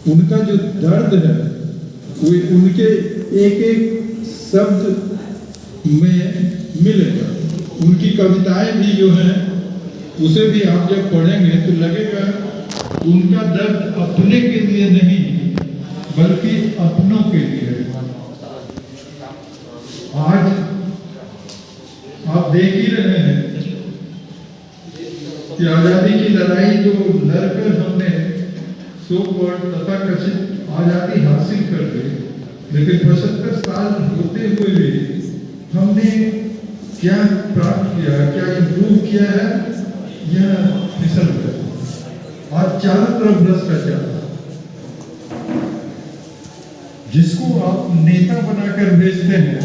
उनका जो दर्द है वो उनके एक एक शब्द में मिलेगा। उनकी कविताएं भी जो हैं उसे भी आप जब पढ़ेंगे तो लगेगा उनका दर्द अपने के लिए नहीं बल्कि अपनों के लिए। आज आप देख ही रहे हैं कि आजादी की लड़ाई जो लड़कर हमने तथाकथित आजादी हासिल कर ली, लेकिन 75 साल होते हुए भी हमने क्या प्राप्त किया, क्या इम्प्रूव किया है, यह फिसल गया। आज चारों तरफ भ्रष्टाचार। जिसको आप नेता बनाकर भेजते हैं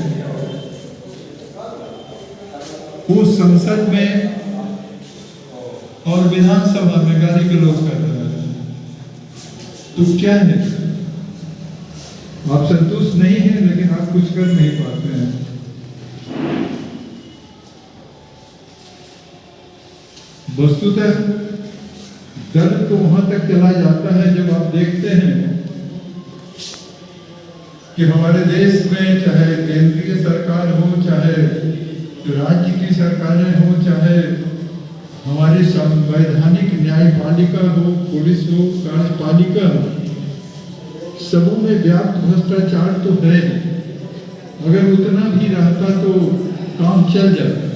वो संसद में और विधानसभा में गाली गलौज कर रहा है, तो क्या है? आप संतुष्ट नहीं हैं लेकिन आप कुछ कर नहीं पाते हैं। वस्तुतः दर्द तो वहां तक चला जाता है जब आप देखते हैं कि हमारे देश में चाहे केंद्रीय सरकार हो, चाहे राज्य की सरकारें हो, चाहे हमारी संवैधानिक न्यायपालिका हो, पुलिस हो, कार्यपालिका हो, सबों में व्याप्त भ्रष्टाचार तो है। अगर उतना भी रहता तो काम चल जाता,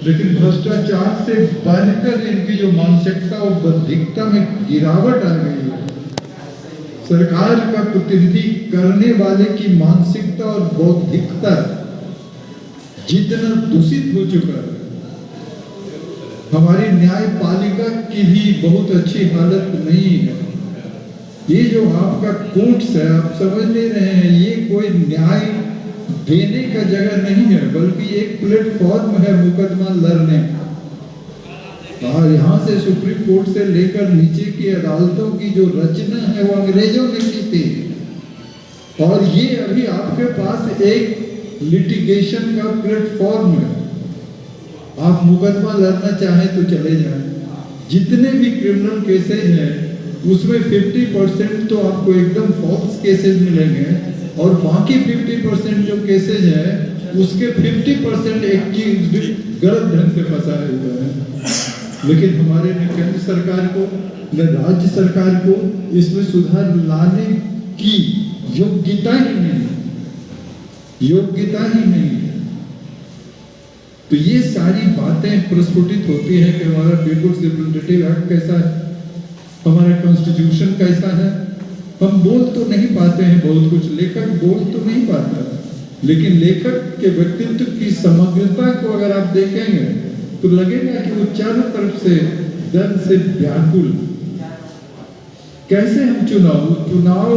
लेकिन भ्रष्टाचार से बढ़कर इनकी जो मानसिकता और बौद्धिकता में गिरावट आ गई है। सरकार का प्रतिनिधि करने वाले की मानसिकता और बौद्धिकता जितना दूषित हो चुका है, हमारी न्यायपालिका की भी बहुत अच्छी हालत नहीं है। ये जो आपका कोर्ट्स है, आप समझ नहीं रहे हैं, ये कोई न्याय देने का जगह नहीं है, बल्कि एक प्लेटफॉर्म है मुकदमा लड़ने। और यहाँ से सुप्रीम कोर्ट से लेकर नीचे की अदालतों की जो रचना है वो अंग्रेजों ने की थी, और ये अभी आपके पास एक लिटिगेशन का प्लेटफॉर्म है। आप मुकदमा लड़ना चाहें तो चले जाएं। जितने भी क्रिमिनल केसेज हैं उसमें 50% तो आपको एकदम फॉल्स केसेज मिलेंगे, और बाकी 50% जो केसेज हैं उसके 50% एक गलत ढंग से फंसाए हुए हैं। लेकिन हमारे न केंद्र सरकार को न राज्य सरकार को इसमें सुधार लाने की योग्यता ही नहीं है। तो ये सारी बातें प्रस्फुटित होती हैं कि हमारा पीपुल्स रिप्रेजेंटेटिव एक्ट कैसा है, हमारा कॉन्स्टिट्यूशन कैसा है। हम बोल तो नहीं पाते हैं बहुत कुछ, लेखक बोल तो नहीं पाता, लेकिन लेखक के व्यक्तित्व की समग्रता को अगर आप देखेंगे तो लगेगा कि वो चारों तरफ से दर्द से व्याकुल। कैसे हम चुनाव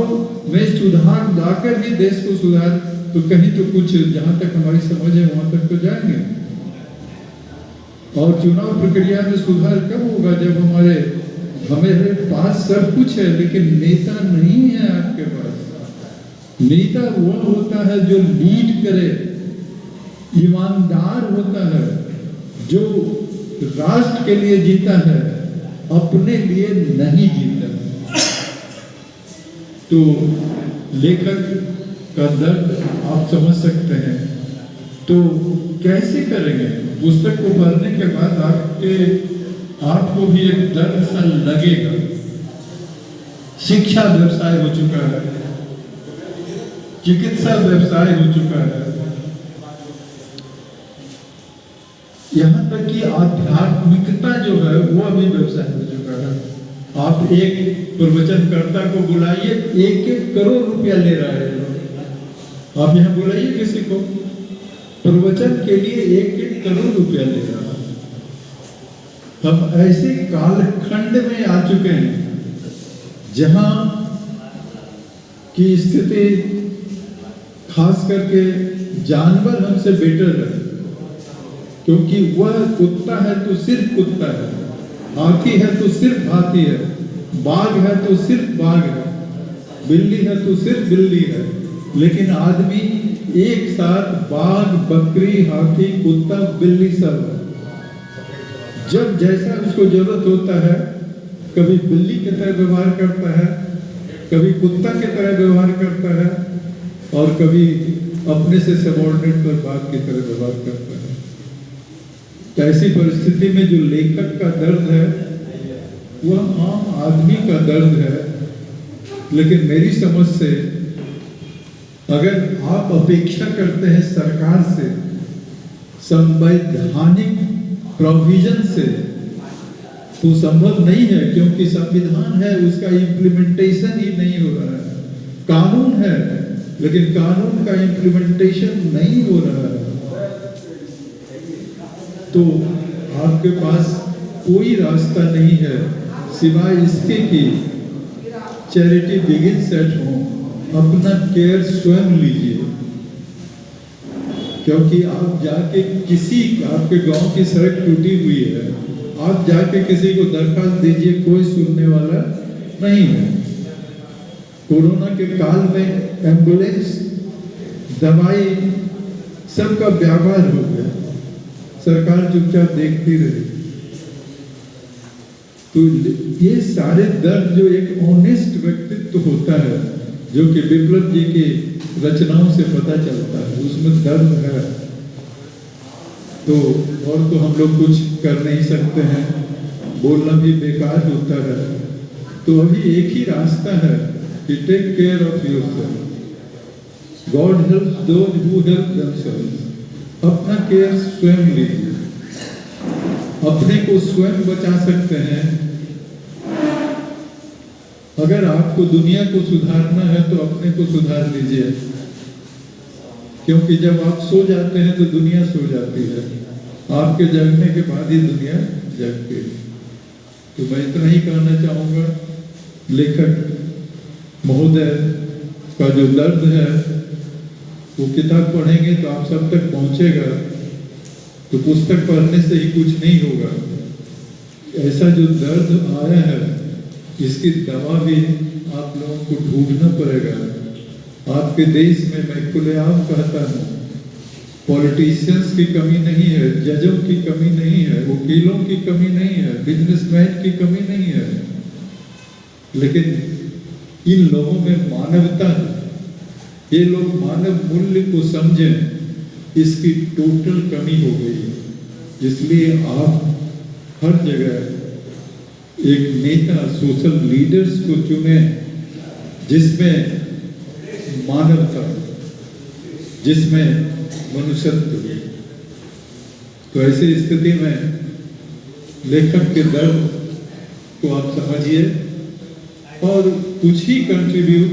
में सुधार लाकर ही देश को सुधार, तो कहीं तो कुछ जहां तक हमारी समझ है वहां तक तो जाएंगे। और चुनाव प्रक्रिया में सुधार कब होगा? जब हमारे पास सब कुछ है लेकिन नेता नहीं है आपके पास। नेता वो होता है जो लीड करे, ईमानदार होता है, जो राष्ट्र के लिए जीता है, अपने लिए नहीं जीता। तो लेखक का दर्द आप समझ सकते हैं। तो कैसे करेंगे? पुस्तक को पढ़ने के बाद आपको भी एक दर्द सा लगेगा। शिक्षा व्यवसाय हो चुका है, चिकित्सा व्यवसाय हो चुका है, यहाँ तक कि आध्यात्मिकता जो है वो अभी व्यवसाय हो चुका है। आप एक प्रवचनकर्ता को बुलाइए, 1-1 करोड़ रुपया ले रहा है। आप यहाँ बुलाइए किसी को, प्रवचन के लिए 1-1 करोड़ रुपया ले रहा है। हम ऐसे कालखंड में आ चुके हैं जहां की स्थिति खास करके जानवर हमसे बेटर है, क्योंकि वह कुत्ता है तो सिर्फ कुत्ता है, हाथी है तो सिर्फ हाथी है, बाघ है तो सिर्फ बाघ है, बिल्ली है तो सिर्फ बिल्ली है। लेकिन आदमी एक साथ बाघ, बकरी, हाथी, कुत्ता, बिल्ली सब है। जब जैसा उसको जरूरत होता है, कभी बिल्ली की तरह व्यवहार करता है, कभी कुत्ता की तरह व्यवहार करता है और कभी अपने से सबॉर्डिनेट पर बाप की तरह व्यवहार करता है। तो ऐसी परिस्थिति में जो लेखक का दर्द है वह आम आदमी का दर्द है। लेकिन मेरी समझ से अगर आप अपेक्षा करते हैं सरकार से संवैधानिक प्रोविजन से, तो संभव नहीं है, क्योंकि संविधान है उसका इम्प्लीमेंटेशन ही नहीं हो रहा है। कानून है लेकिन कानून का इम्प्लीमेंटेशन नहीं हो रहा है। तो आपके पास कोई रास्ता नहीं है सिवाय इसके कि चैरिटी बिगिंस एट होम। अपना केयर स्वयं लीजिए, क्योंकि आप जाके किसी, आपके गांव की सड़क टूटी हुई है, आप जाके किसी को दरखास्त दीजिए, कोई सुनने वाला नहीं है। कोरोना के काल में एम्बुलेंस, दवाई, सबका व्यापार हो गया, सरकार चुपचाप देखती रही। तो ये सारे दर्द जो एक ऑनेस्ट व्यक्तित्व होता है, जो कि विप्लव जी की रचनाओं से पता चलता है, उसमें दर्द है। तो और तो हम लोग कुछ कर नहीं सकते हैं, बोलना भी बेकार होता है। तो अभी एक ही रास्ता है कि take care of yourself. God helps those who help themselves. अपना केयर स्वयं लीजिए, अपने को स्वयं बचा सकते हैं। अगर आपको दुनिया को सुधारना है तो अपने को सुधार लीजिए, क्योंकि जब आप सो जाते हैं तो दुनिया सो जाती है, आपके जगने के बाद ही दुनिया जगती है। तो मैं इतना ही कहना चाहूँगा, लेखक महोदय का जो दर्द है वो किताब पढ़ेंगे तो आप सब तक पहुँचेगा। तो पुस्तक पढ़ने से ही कुछ नहीं होगा। ऐसा जो दर्द आया है इसकी दवा भी आप लोगों को ढूंढना पड़ेगा। आपके देश में मैं खुलेआम कहता हूँ, पॉलिटिशियंस की कमी नहीं है, जजों की कमी नहीं है, वकीलों की कमी नहीं है, बिजनेसमैन की कमी नहीं है, लेकिन इन लोगों में मानवता है। ये लोग मानव मूल्य को समझें, इसकी टोटल कमी हो गई है। इसलिए आप हर जगह एक नेता, सोशल लीडर्स को चुने जिसमें मानवता, जिसमें मनुष्यत्व। तो ऐसी स्थिति में लेखक के दर्द को आप समझिए और कुछ ही कंट्रीब्यूट